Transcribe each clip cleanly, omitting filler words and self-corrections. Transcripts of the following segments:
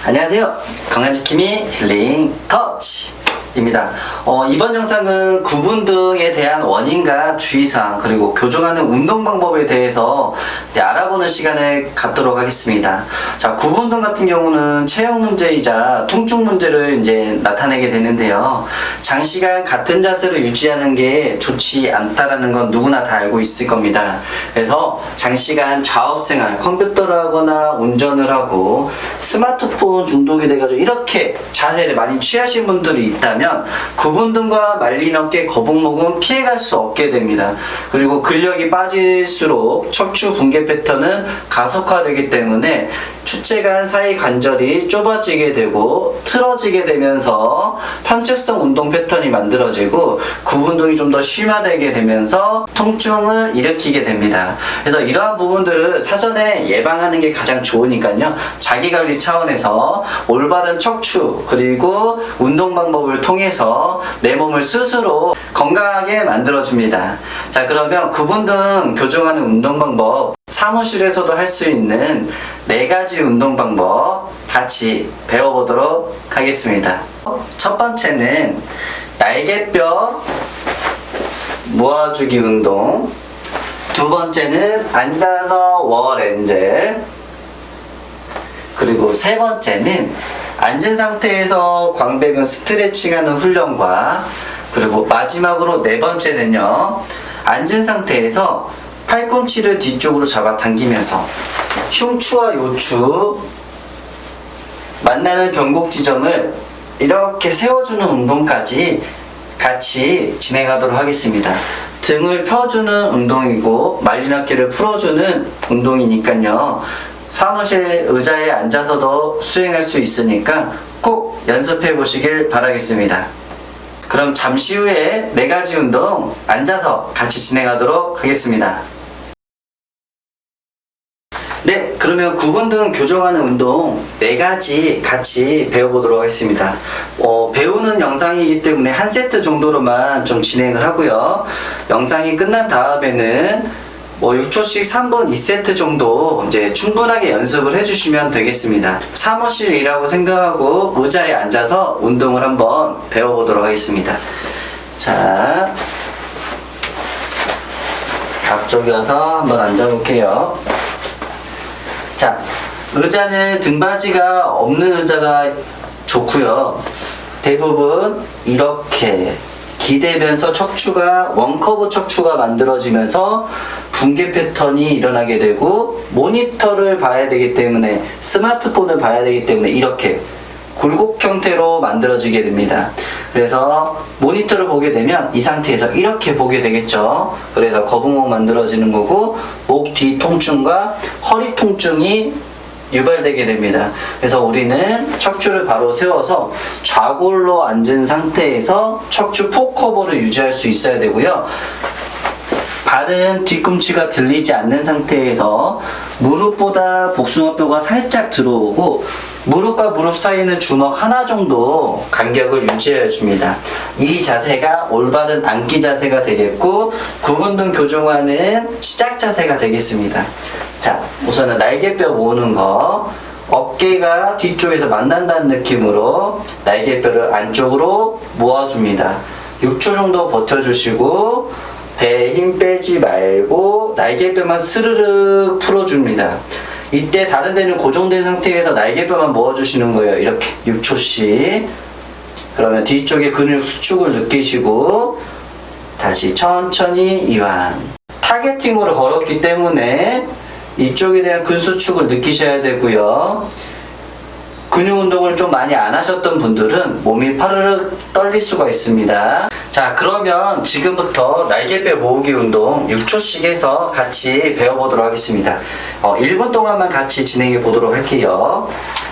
안녕하세요. 건강지킴이 힐링 터치입니다. 이번 영상은 구분 등에 대한 원인과 주의사항 그리고 교정하는 운동 방법에 대해서 이제 알아보는 시간을 갖도록 하겠습니다. 자, 구분 등 같은 경우는 체형 문제이자 통증 문제를 이제 나타내게 되는데요. 장시간 같은 자세를 유지하는 게 좋지 않다라는 건 누구나 다 알고 있을 겁니다. 그래서 장시간 좌업생활, 컴퓨터를 하거나 운전을 하고 스마트폰 중독이 돼가지고 이렇게 자세를 많이 취하신 분들이 있다면 구분 등과 말린 어깨, 거북목은 피해갈 수 없게 됩니다. 그리고 근력이 빠질수록 척추 붕괴 패턴은 가속화되기 때문에 축제간 사이 관절이 좁아지게 되고 틀어지게 되면서 편측성 운동 패턴이 만들어지고 구분등이 좀 더 심화되게 되면서 통증을 일으키게 됩니다. 그래서 이러한 부분들을 사전에 예방하는 게 가장 좋으니까요. 자기관리 차원에서 올바른 척추 그리고 운동 방법을 통해서 내 몸을 스스로 건강하게 만들어줍니다. 자, 그러면 구분등 교정하는 운동 방법 사무실에서도 할 수 있는 4가지 운동 방법 같이 배워보도록 하겠습니다. 첫 번째는 날개뼈 모아주기 운동, 두 번째는 앉아서 워렌젤, 그리고 세 번째는 앉은 상태에서 광배근 스트레칭하는 훈련과, 그리고 마지막으로 네 번째는요, 앉은 상태에서 팔꿈치를 뒤쪽으로 잡아당기면서 흉추와 요추 만나는 변곡 지점을 이렇게 세워주는 운동까지 같이 진행하도록 하겠습니다. 등을 펴주는 운동이고 말린 어깨를 풀어주는 운동이니까요. 사무실 의자에 앉아서도 수행할 수 있으니까 꼭 연습해 보시길 바라겠습니다. 그럼 잠시 후에 4가지 운동 앉아서 같이 진행하도록 하겠습니다. 네, 그러면 구분등 교정하는 운동 4가지 같이 배워보도록 하겠습니다. 배우는 영상이기 때문에 한 세트 정도로만 좀 진행을 하고요. 영상이 끝난 다음에는 6초씩 3분 2세트 정도 이제 충분하게 연습을 해주시면 되겠습니다. 사무실이라고 생각하고 의자에 앉아서 운동을 한번 배워보도록 하겠습니다. 자, 앞쪽이어서 한번 앉아볼게요. 자, 의자는 등받이가 없는 의자가 좋고요. 대부분 이렇게 기대면서 척추가 원커브 척추가 만들어지면서 붕괴 패턴이 일어나게 되고 모니터를 봐야 되기 때문에 스마트폰을 봐야 되기 때문에 이렇게 굴곡 형태로 만들어지게 됩니다. 그래서 모니터를 보게 되면 이 상태에서 이렇게 보게 되겠죠. 그래서 거북목 만들어지는 거고 목 뒤 통증과 허리 통증이 유발되게 됩니다. 그래서 우리는 척추를 바로 세워서 좌골로 앉은 상태에서 척추 포커버를 유지할 수 있어야 되고요. 발은 뒤꿈치가 들리지 않는 상태에서 무릎보다 복숭아뼈가 살짝 들어오고 무릎과 무릎 사이는 주먹 하나 정도 간격을 유지해 줍니다. 이 자세가 올바른 앉기 자세가 되겠고 구분등 교정하는 시작 자세가 되겠습니다. 자, 우선은 날개뼈 모으는 거, 어깨가 뒤쪽에서 만난다는 느낌으로 날개뼈를 안쪽으로 모아줍니다. 6초 정도 버텨주시고 배에 힘 빼지 말고 날개뼈만 스르륵 풀어줍니다. 이때 다른 데는 고정된 상태에서 날개뼈만 모아주시는 거예요. 이렇게 6초씩. 그러면 뒤쪽에 근육 수축을 느끼시고 다시 천천히 이완. 타겟팅으로 걸었기 때문에 이쪽에 대한 근수축을 느끼셔야 되고요. 근육 운동을 좀 많이 안 하셨던 분들은 몸이 파르르 떨릴 수가 있습니다. 자, 그러면 지금부터 날개뼈 모으기 운동 6초씩 해서 같이 배워보도록 하겠습니다. 1분 동안만 같이 진행해 보도록 할게요.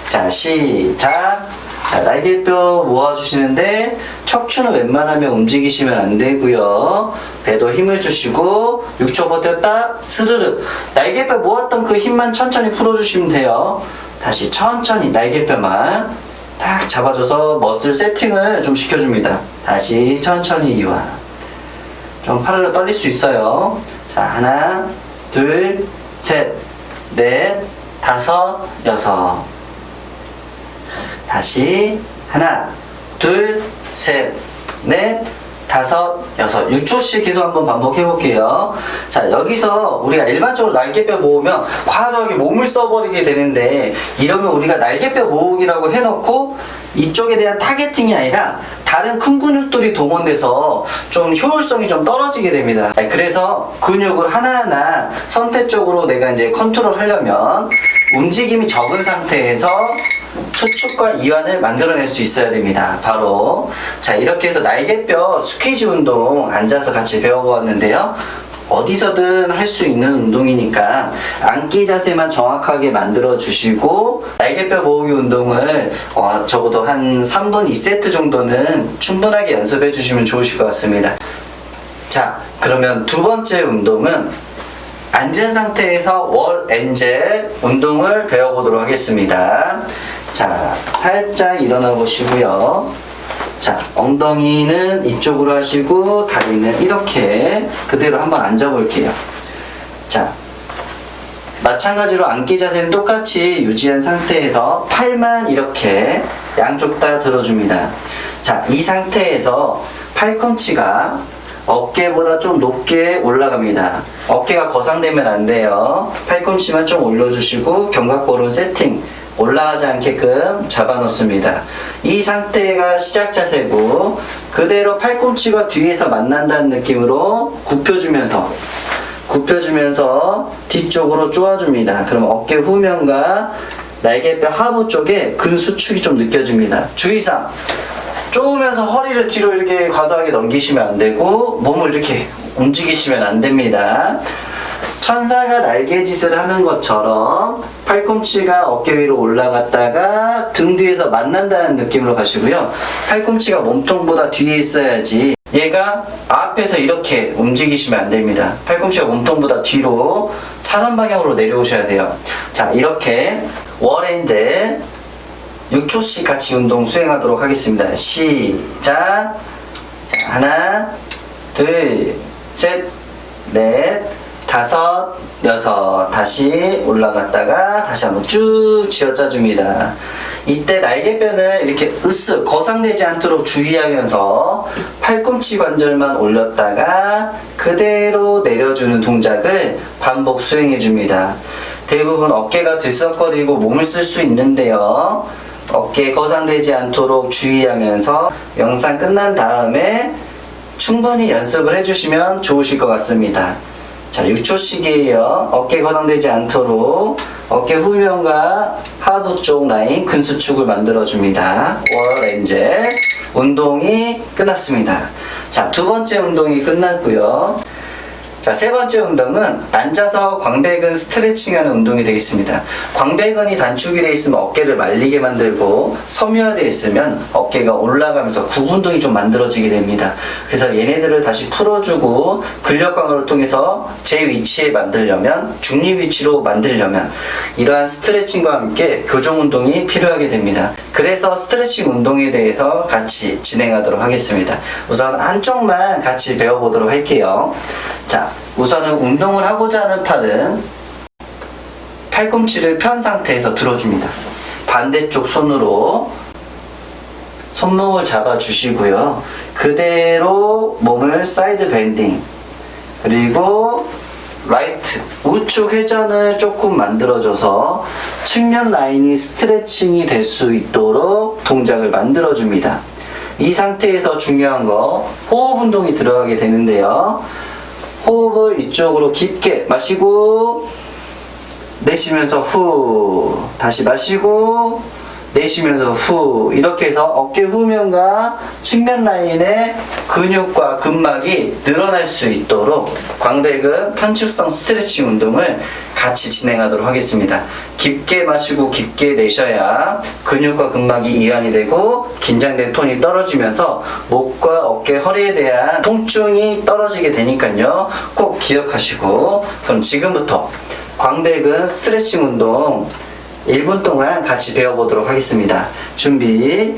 자, 시작. 자, 날개뼈 모아주시는데 척추는 웬만하면 움직이시면 안 되고요. 배도 힘을 주시고 6초 버텼다 스르르. 날개뼈 모았던 그 힘만 천천히 풀어주시면 돼요. 다시 천천히 날개뼈만 딱 잡아줘서 머슬 세팅을 좀 시켜줍니다. 다시 천천히 이완. 좀 파르르 떨릴 수 있어요. 자, 하나, 둘, 셋, 넷, 다섯, 여섯. 다시 하나, 둘, 셋, 넷, 다섯, 여섯, 6초씩 계속 한번 반복해 볼게요. 자, 여기서 우리가 일반적으로 날개뼈 모으면 과도하게 몸을 써버리게 되는데, 이러면 우리가 날개뼈 모으기라고 해놓고 이쪽에 대한 타겟팅이 아니라 다른 큰 근육들이 동원돼서 좀 효율성이 좀 떨어지게 됩니다. 그래서 근육을 하나하나 선택적으로 내가 이제 컨트롤 하려면 움직임이 적은 상태에서 수축과 이완을 만들어낼 수 있어야 됩니다. 바로 자, 이렇게 해서 날개뼈 스퀴즈 운동 앉아서 같이 배워보았는데요. 어디서든 할 수 있는 운동이니까 앉기 자세만 정확하게 만들어 주시고 날개뼈 모으기 운동을 적어도 한 3분 2세트 정도는 충분하게 연습해 주시면 좋으실 것 같습니다. 자, 그러면 두 번째 운동은 앉은 상태에서 월 엔젤 운동을 배워보도록 하겠습니다. 자, 살짝 일어나 보시고요. 자, 엉덩이는 이쪽으로 하시고 다리는 이렇게 그대로 한번 앉아 볼게요. 자, 마찬가지로 앉기 자세는 똑같이 유지한 상태에서 팔만 이렇게 양쪽 다 들어줍니다. 자, 이 상태에서 팔꿈치가 어깨보다 좀 높게 올라갑니다. 어깨가 거상되면 안 돼요. 팔꿈치만 좀 올려주시고 견갑골은 세팅, 올라가지 않게끔 잡아놓습니다. 이 상태가 시작 자세고 그대로 팔꿈치가 뒤에서 만난다는 느낌으로 굽혀주면서 뒤쪽으로 쪼아줍니다. 그럼 어깨 후면과 날개뼈 하부 쪽에 근수축이 좀 느껴집니다. 주의사항, 쪼으면서 허리를 뒤로 이렇게 과도하게 넘기시면 안 되고 몸을 이렇게 움직이시면 안 됩니다. 천사가 날개짓을 하는 것처럼 팔꿈치가 어깨 위로 올라갔다가 등 뒤에서 만난다는 느낌으로 가시고요. 팔꿈치가 몸통보다 뒤에 있어야지 얘가 앞에서 이렇게 움직이시면 안 됩니다. 팔꿈치가 몸통보다 뒤로 사선 방향으로 내려오셔야 돼요. 자, 이렇게 월엔젤 6초씩 같이 운동 수행하도록 하겠습니다. 시작. 자, 하나, 둘, 셋, 넷, 다섯, 여섯. 다시 올라갔다가 다시 한번 쭉 쥐어짜줍니다. 이때 날개뼈는 이렇게 으쓱 거상되지 않도록 주의하면서 팔꿈치 관절만 올렸다가 그대로 내려주는 동작을 반복 수행해줍니다. 대부분 어깨가 들썩거리고 몸을 쓸 수 있는데요. 어깨 거상되지 않도록 주의하면서 영상 끝난 다음에 충분히 연습을 해주시면 좋으실 것 같습니다. 자, 6초씩이에요. 어깨 거상되지 않도록 어깨 후면과 하부 쪽 라인 근수축을 만들어줍니다. 월 엔젤 운동이 끝났습니다. 자, 두 번째 운동이 끝났고요. 자, 세 번째 운동은 앉아서 광배근 스트레칭하는 운동이 되겠습니다. 광배근이 단축이 되어 있으면 어깨를 말리게 만들고 섬유화되어 있으면 어깨가 올라가면서 구분동이 좀 만들어지게 됩니다. 그래서 얘네들을 다시 풀어주고 근력 강화를 통해서 제 위치에 만들려면, 중립 위치로 만들려면 이러한 스트레칭과 함께 교정 운동이 필요하게 됩니다. 그래서 스트레칭 운동에 대해서 같이 진행하도록 하겠습니다. 우선 한쪽만 같이 배워보도록 할게요. 자, 우선은 운동을 하고자 하는 팔은 팔꿈치를 편 상태에서 들어줍니다. 반대쪽 손으로 손목을 잡아주시고요. 그대로 몸을 사이드 밴딩, 그리고 라이트 우측 회전을 조금 만들어줘서 측면 라인이 스트레칭이 될 수 있도록 동작을 만들어줍니다. 이 상태에서 중요한 거 호흡 운동이 들어가게 되는데요. 호흡을 이쪽으로 깊게 마시고 내쉬면서 후, 다시 마시고 내쉬면서 후, 이렇게 해서 어깨 후면과 측면 라인의 근육과 근막이 늘어날 수 있도록 광배근 편측성 스트레칭 운동을 같이 진행하도록 하겠습니다. 깊게 마시고 깊게 내셔야 근육과 근막이 이완이 되고 긴장된 톤이 떨어지면서 목과 어깨, 허리에 대한 통증이 떨어지게 되니까요. 꼭 기억하시고, 그럼 지금부터 광배근 스트레칭 운동 1분 동안 같이 배워보도록 하겠습니다. 준비.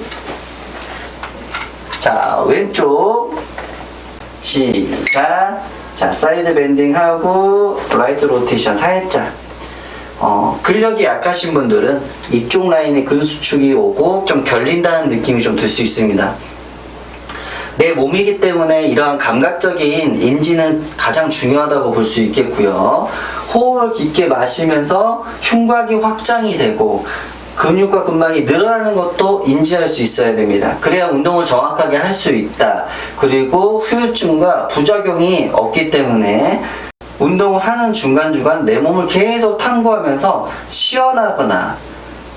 자, 왼쪽 시작. 자, 사이드 밴딩 하고 라이트 로테이션 살짝. 근력이 약하신 분들은 이쪽 라인에 근수축이 오고 좀 결린다는 느낌이 좀 들 수 있습니다. 내 몸이기 때문에 이러한 감각적인 인지는 가장 중요하다고 볼 수 있겠고요. 호흡을 깊게 마시면서 흉곽이 확장이 되고 근육과 근막이 늘어나는 것도 인지할 수 있어야 됩니다. 그래야 운동을 정확하게 할 수 있다. 그리고 후유증과 부작용이 없기 때문에 운동을 하는 중간중간 내 몸을 계속 탐구하면서 시원하거나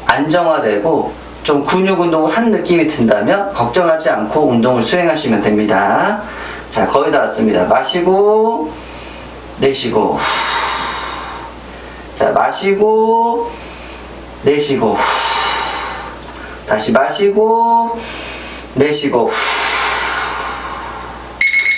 안정화되고 좀 근육 운동을 한 느낌이 든다면 걱정하지 않고 운동을 수행하시면 됩니다. 자, 거의 다 왔습니다. 마시고 내쉬고, 자, 마시고 내쉬고, 다시 마시고 내쉬고.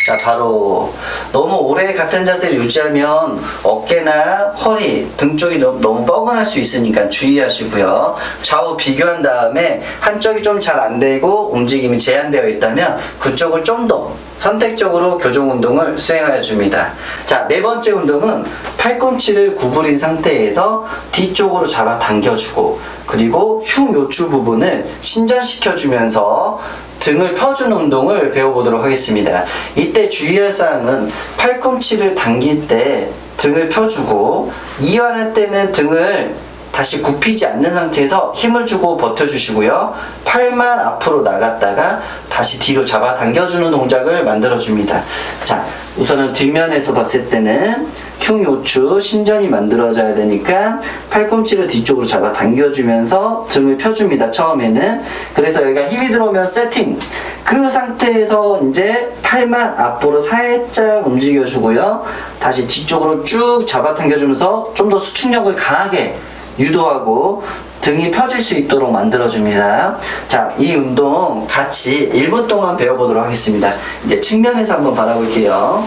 자, 바로 너무 오래 같은 자세를 유지하면 어깨나 허리, 등 쪽이 너무 뻐근할 수 있으니까 주의하시고요. 좌우 비교한 다음에 한쪽이 좀 잘 안 되고 움직임이 제한되어 있다면 그쪽을 좀 더 선택적으로 교정 운동을 수행하여 줍니다. 자, 네 번째 운동은 팔꿈치를 구부린 상태에서 뒤쪽으로 잡아 당겨주고, 그리고 흉요추 부분을 신전시켜주면서 등을 펴주는 운동을 배워보도록 하겠습니다. 이때 주의할 사항은 팔꿈치를 당길 때 등을 펴주고, 이완할 때는 등을 다시 굽히지 않는 상태에서 힘을 주고 버텨주시고요. 팔만 앞으로 나갔다가 다시 뒤로 잡아 당겨주는 동작을 만들어줍니다. 자, 우선은 뒷면에서 봤을 때는 흉요추 신전이 만들어져야 되니까 팔꿈치를 뒤쪽으로 잡아 당겨주면서 등을 펴줍니다. 처음에는. 그래서 여기가 힘이 들어오면 세팅. 그 상태에서 이제 팔만 앞으로 살짝 움직여주고요. 다시 뒤쪽으로 쭉 잡아 당겨주면서 좀 더 수축력을 강하게 유도하고 등이 펴질 수 있도록 만들어줍니다. 자, 이 운동 같이 1분 동안 배워보도록 하겠습니다. 이제 측면에서 한번 바라볼게요.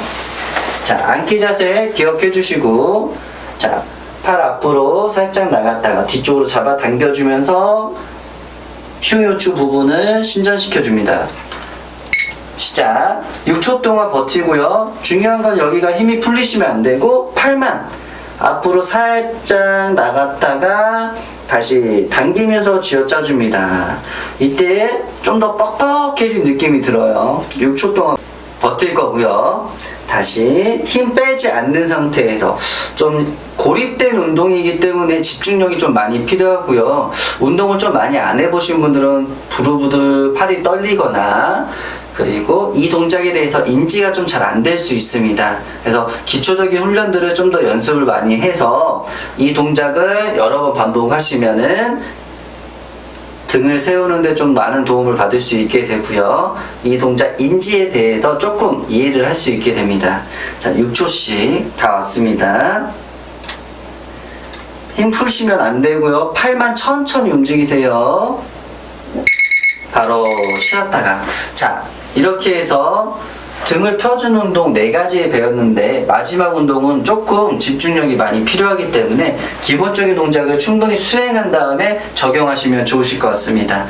자, 앉기 자세 기억해 주시고, 자, 팔 앞으로 살짝 나갔다가 뒤쪽으로 잡아 당겨주면서 흉요추 부분을 신전시켜 줍니다. 시작. 6초 동안 버티고요. 중요한 건 여기가 힘이 풀리시면 안 되고 팔만 앞으로 살짝 나갔다가 다시 당기면서 쥐어짜줍니다. 이때 좀 더 뻑뻑해진 느낌이 들어요. 6초 동안 버틸 거고요. 다시 힘 빼지 않는 상태에서 좀 고립된 운동이기 때문에 집중력이 좀 많이 필요하고요. 운동을 좀 많이 안 해보신 분들은 부들부들 팔이 떨리거나, 그리고 이 동작에 대해서 인지가 좀 잘 안 될 수 있습니다. 그래서 기초적인 훈련들을 좀 더 연습을 많이 해서 이 동작을 여러 번 반복하시면은 등을 세우는데 좀 많은 도움을 받을 수 있게 되고요. 이 동작 인지에 대해서 조금 이해를 할 수 있게 됩니다. 자, 6초씩 다 왔습니다. 힘 푸시면 안 되고요. 팔만 천천히 움직이세요. 바로 쉬었다가, 자, 이렇게 해서 등을 펴주는 운동 4가지 배웠는데 마지막 운동은 조금 집중력이 많이 필요하기 때문에 기본적인 동작을 충분히 수행한 다음에 적용하시면 좋으실 것 같습니다.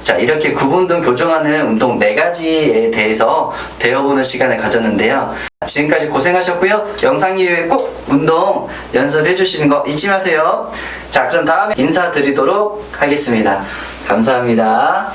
자, 이렇게 구분등 교정하는 운동 4가지에 대해서 배워보는 시간을 가졌는데요. 지금까지 고생하셨고요. 영상 이후에 꼭 운동 연습해 주시는 거 잊지 마세요. 자, 그럼 다음에 인사드리도록 하겠습니다. 감사합니다.